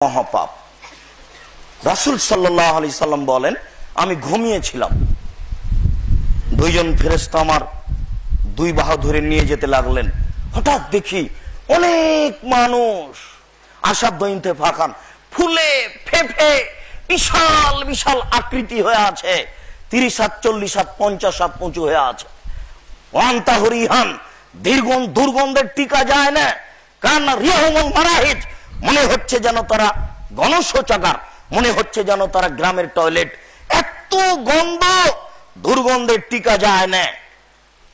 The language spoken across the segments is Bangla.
মহাপাপ। রাসূল সাল্লাল্লাহু আলাইহি সাল্লাম বলেন, আমি ঘুমিয়েছিলাম, দুইজন ফেরেশতা আমার দুই বাহু ধরে নিয়ে যেতে লাগলেন। হঠাৎ দেখি অনেক মানুষ আসাধ্য ইন্তেফাকান, ফুলে ফেফে বিশাল বিশাল আকৃতি হয়ে আছে, 30 হাত 40 হাত 50 হাত উঁচু হয়ে আছে। ওয়ান্তাহরিহান, দুর্গন্ধের টিকা যায় না, কারণ রিয়াহুল মারাহিজ, মনে হচ্ছে যেন তারা গণশৌচাগার, মনে হচ্ছে যেন তারা গ্রামের টয়লেট, এত গন্ধ, দুর্গন্ধের টিকা যায় না।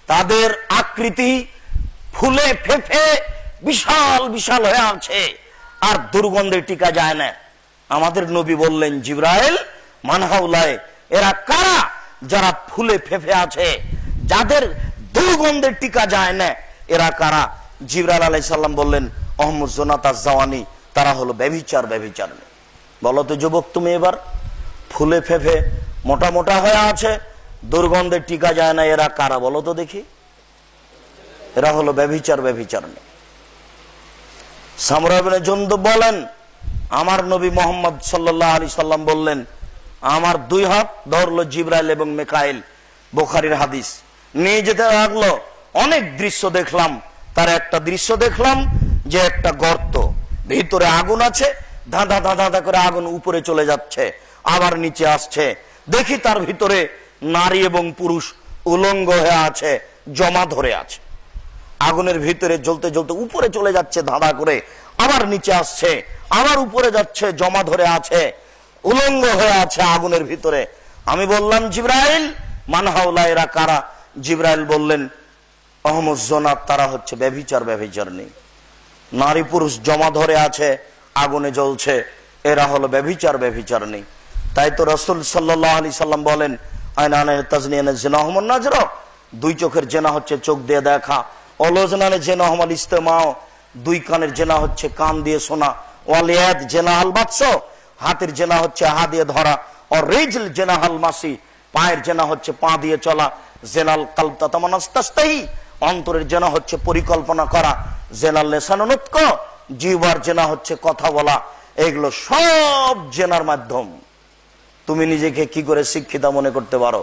তাদের আকৃতি ফুলে ফেফে বিশাল বিশাল হয়ে আছে, আর দুর্গন্ধের টিকা যায় না। আমাদের নবী বললেন, জিবরাইল মানহাউলায়, এরা কারা? যারা ফুলে ফেফে আছে, যাদের দুর্গন্ধের টিকা যায় না, এরা কারা? জিবরাইল আলাইহিস সালাম বললেন, আহমদ জোনাতা জাওয়ানি, তারা হলো ব্যভিচার। বলো তো যুবক, তুমি এবার ফুলে ফেফে মোটা মোটা হয়ে আছে, দুর্গন্ধের টিকা যায় না, এরা কারা বলো তো দেখি? এরা হলো ব্যভিচার। সামরা ইবনে জুনদুব বলেন, আমার নবী মুহাম্মদ সাল্লাল্লাহু আলাইহি সাল্লাম বললেন, আমার দুই হাত ধরলো জিবরাইল এবং মিকাইল, বুখারীর হাদিস, নিয়ে যেতে লাগলো। অনেক দৃশ্য দেখলাম, তার একটা দৃশ্য দেখলাম যে একটা গর্ত, ভিতরে আগুন আছে, ধাঁধা ধাঁধা করে আগুন উপরে চলে যাচ্ছে, আবার নিচে আসছে। দেখি তার ভিতরে নারী এবং পুরুষ উলঙ্গ হয়ে আছে, জমা ধরে আছে। আগুনের ভিতরে জ্বলতে জ্বলতে উপরে চলে যাচ্ছে ধাঁধা করে, আবার নিচে আসছে, আবার উপরে যাচ্ছে, জমা ধরে আছে, উলঙ্গ হয়ে আছে আগুনের ভিতরে। আমি বললাম, জিবরাইল মানহাউলা, এরা কারা? জিবরাইল বললেন, আহমদ জোনাত, তারা হচ্ছে ব্যভিচার নেই, নারী পুরুষ জমা ধরে আছে, আগুনে জ্বলছে, এরা হলো ব্যভিচার নেই। তাই তো রাসূল সাল্লাল্লাহু আলাইহি সাল্লাম বলেন, আয়নানে তাজনিয়ানে জিনাহুমুন নাজর, দুই চোখের জেনা হচ্ছে চোখ দিয়ে দেখা, অলজনানে জিনাহুমুল ইস্তেমাও, দুই কানের জেনা হচ্ছে কান দিয়ে শোনা, ওয়ালিয়াদ জিনাহাল বাতস, হাতের জেনা হচ্ছে হাত দিয়ে ধরা, আর রিজল জিনাহাল মাসি, পায়ের জেনা হচ্ছে পা দিয়ে চলা, জেনাল কলব তাতামানাস্তাস্তাহি, অন্তরের জেনা হচ্ছে পরিকল্পনা করা, জেনাল লিসানুনতক, জিহ্বার জেনা হচ্ছে কথা বলা। এগুলো সব জেনার মাধ্যম। তুমি নিজেকে কি করে শিক্ষিত মনে করতে পারো?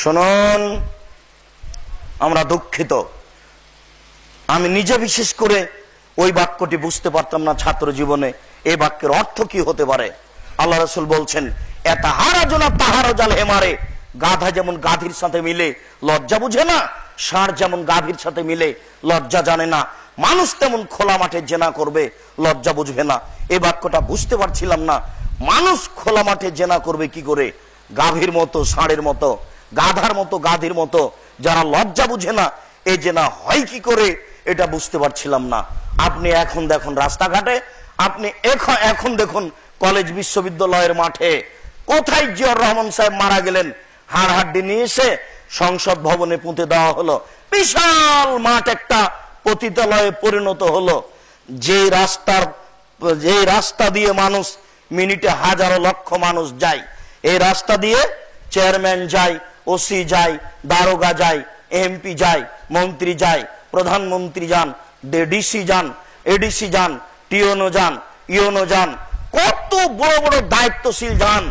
শুনুন, আমরা দুঃখিত, আমি নিজে বিশেষ করে ওই বাক্যটি বুঝতে পারতাম না ছাত্র জীবনে, এই বাক্যের অর্থ কি হতে পারে। আল্লাহ রাসূল বলছেন, এতাহারাজুনা তাহারাজাল হেমারে, গাধা যেমন গাধীর সাথে মিলে লজ্জা বুঝে না, ষাঁড় যেমন গাভীর সাথে মিলে লজ্জা জানে না, মানুষ তেমন খোলা মাঠে জেনা করবে, লজ্জা বুঝবে না। এই বাক্যটা বুঝতে পারছিলাম না, মানুষ খোলা মাঠে জেনা করবে কি করে? গাভীর মতো, ষাঁড়ের মতো, গাধার মতো, গাধীর মতো, যারা লজ্জা বুঝে না, এই জেনা হয় কি করে? এটা বুঝতে পারছিলাম না। আপনি এখন দেখুন রাস্তাঘাটে, আপনি এখন দেখুন কলেজ বিশ্ববিদ্যালয়ের মাঠে, কোথায় জিয়াউর রহমান সাহেব মারা গেলেন, হাড়হাড্ডি নিয়ে এসে সংসদ ভবনে পুঁতে দেওয়া হলো, বিশাল মাঠ একটা পতিতালয়ে পরিণত হলো। যে রাস্তা দিয়ে মানুষ মিনিটে হাজারো লক্ষ মানুষ যায়, এই রাস্তা দিয়ে চেয়ারম্যান যায়, ওসি যায়, দারোগা যায়, এমপি যায়, মন্ত্রী যায়, প্রধানমন্ত্রী যান, ডিসি যান, এডিসি যান, টিওনো যান, ইওনো যান, কত বড় বড় দায়িত্বশীল যান।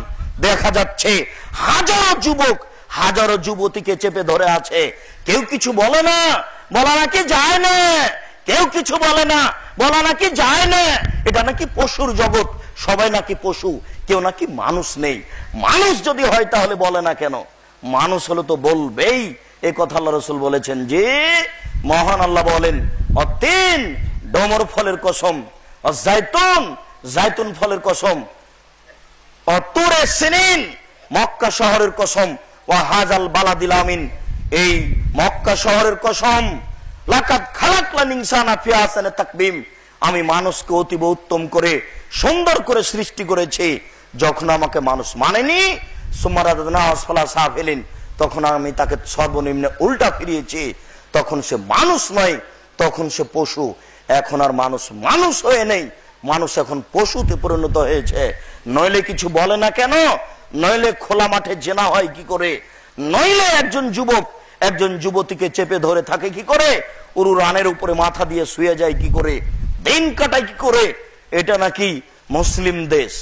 দেখা যাচ্ছে হাজারো যুবক, হাজারো যুবতীকে চেপে ধরে আছে, কেউ কিছু বলে না, বলা নাকি যায় না, কেউ কিছু বলে না, বলা নাকি যায় না। এটা নাকি পশুর জগৎ, সবাই নাকি পশু, কেউ নাকি মানুষ নেই। মানুষ যদি হয় তাহলে বলে না কেন? মানুষ হলে তো বলবেই। এই কথা আল্লাহ রাসূল বলেছেন যে, মহান আল্লাহ বলেন, অতিন, ডমর ফলের কসম, জাইতুন, জাইতুন ফলের কসম, অতুরে সিনিন, মক্কা শহরের কসম, ওয়া হাজাল বালাদিল আমিন, এই মক্কা শহরের কসম, লাকাদ খালাকনাল ইনসানা ফি আহসানি তাকবীম, আমি মানুষকে অতীব উত্তম করে সুন্দর করে সৃষ্টি করেছি। যখন আমাকে মানুষ মানেনি, সুম্মা রাদাদনাহু আসফালা সাফিলিন, তখন আমি তাকে সর্বনিম্নে উল্টা ফিরিয়েছি। তখন সে মানুষ নয়, তখন সে পশু। এখন আর মানুষ হয়ে নেই, মানুষ এখন পশুতে পরিণত হয়েছে। নইলে কিছু বলে না কেন? নইলে খোলা মাঠে জেনা হয় কি করে? নইলে একজন যুবক একজন যুবতীকে চেপে ধরে থাকে কি করে? উরু রানের উপরে মাথা দিয়ে শুয়ে যায় কি করে? দিন কাটায় কি করে? এটা নাকি মুসলিম দেশ,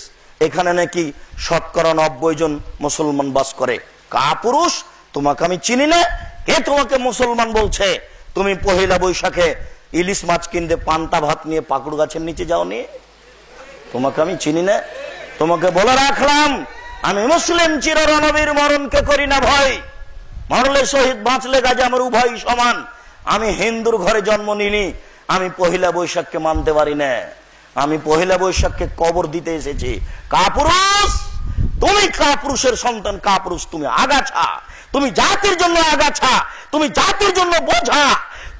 এখানে নাকি 90% জন মুসলমান বাস করে। কাপুরুষ, তোমাকে আমি চিনি না, কে তোমাকে মুসলমান বলছে? তুমি পহেলা বৈশাখে ইলিশ মাছ কিনতে পান্তা ভাত নিয়ে পাকুড় গাছের নিচে যাওনি? তোমাকে আমি চিনি না। তোমাকে বলে রাখলাম, আমি মুসলিম চিররণবীর মরণকে করি না ভয়। মরলে শহীদ, বাঁচলে গাজী, আমার উভয় সমান। আমি হিন্দুর ঘরে জন্ম নিনি, আমি পহেলা বৈশাখকে মানতে পারি না। আমি পহেলা বৈশাখকে কবর দিতে এসেছি। কাপুরুষ, তুমি কাপুরুষের সন্তান। কাপুরুষ তুমি, আগাছা। তুমি জাতির জন্য আগাছা, তুমি জাতির জন্য বোঝা,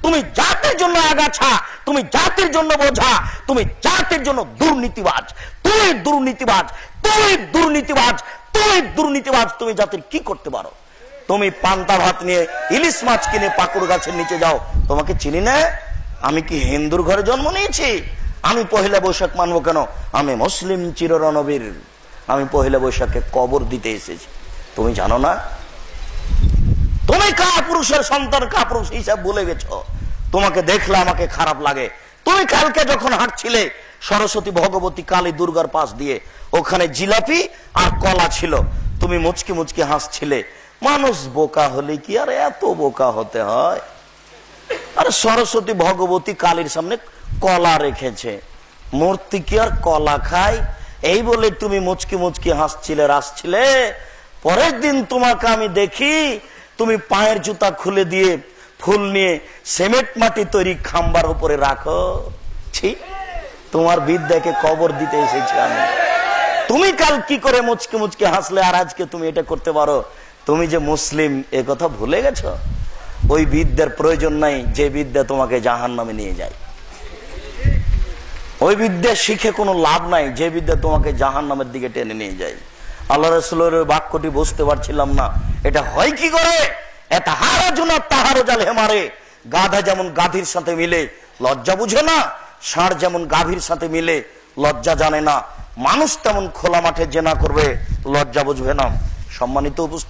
তুমি জাতির জন্য আগাছা, তুমি জাতির জন্য বোঝা, তুমি জাতির জন্য দুর্নীতিবাজ। তুমি দুর্নীতিবাজ, তুমি দুর্নীতিবাজ, তুমি দুর্নীতিবাজ। তুমি জাতির কি করতে পারো? তুমি পান্তা ভাত নিয়ে ইলিশ মাছ কিনে পাকুড় গাছের নিচে যাও। তোমাকে চিনি না? আমি কি হিন্দুর ঘরে জন্ম নিয়েছি? আমি পহেলা বৈশাখ মানবো কেন? আমি মুসলিম চিররণবীর, আমি পহেলা বৈশাখকে কবর দিতে এসেছি। তুমি জানো না? তুমি কাপুরুষের সন্তান, কাপুরুষ হিসাব ভুলে গেছো। তোমাকে দেখলে আমাকে খারাপ লাগে। তুমি কালকে যখন হাঁটছিলে সরস্বতী, ভগবতী, কালী, দুর্গার পাশ দিয়ে, ওখানে জিলাপি আর কলা ছিল, তুমি মুচকি মুচকি হাসছিলে। মানুষ বোকা হলে কি আর এত বোকা হতে হয়? আর সরস্বতী, ভগবতী, কালীর সামনে কলা রেখেছে, মূর্তি কি আর কলা খায়? এই বলে তুমি মুচকি মুচকি হাসছিলে, রাসছিলে। পরের দিন তোমাকে আমি দেখি, তুমি পায়ের জুতা খুলে দিয়ে ফুল নিয়ে সিমেন্ট মাটি তৈরি খাম্বার উপরে রাখো। ঠিক, তোমার বিদ্যাকে কবর দিতে এসেছি আমি। তুমি কাল কি করে মুচকি মুচকি হাসলে, আর আজকে তুমি এটা করতে পারো? তুমি যে মুসলিম এ কথা ভুলে গেছো। ওই বিদ্যার প্রয়োজন নাই যে বিদ্যা তোমাকে জাহান্নামে নিয়ে যায়। ওই বিদ্যা শিখে কোনো লাভ নাই যে বিদ্যা তোমাকে জাহান্নামের দিকে টেনে নিয়ে যায়। আল্লাহ রাসূলের বাক্যটি বুঝতে পারছিলাম না, এটা হয় কি করে? এটা হারা জুনা তাহারো জাল হেমারে। গাধা যেমন গাভীর সাথে মিলে লজ্জা বুঝে না, ষাঁড় যেমন গাভীর সাথে মিলে লজ্জা জানে না, মানুষ তেমন খোলা মাঠে জেনা করবে, লজ্জা বুঝবে না। সম্মানিত উপস্থিতি।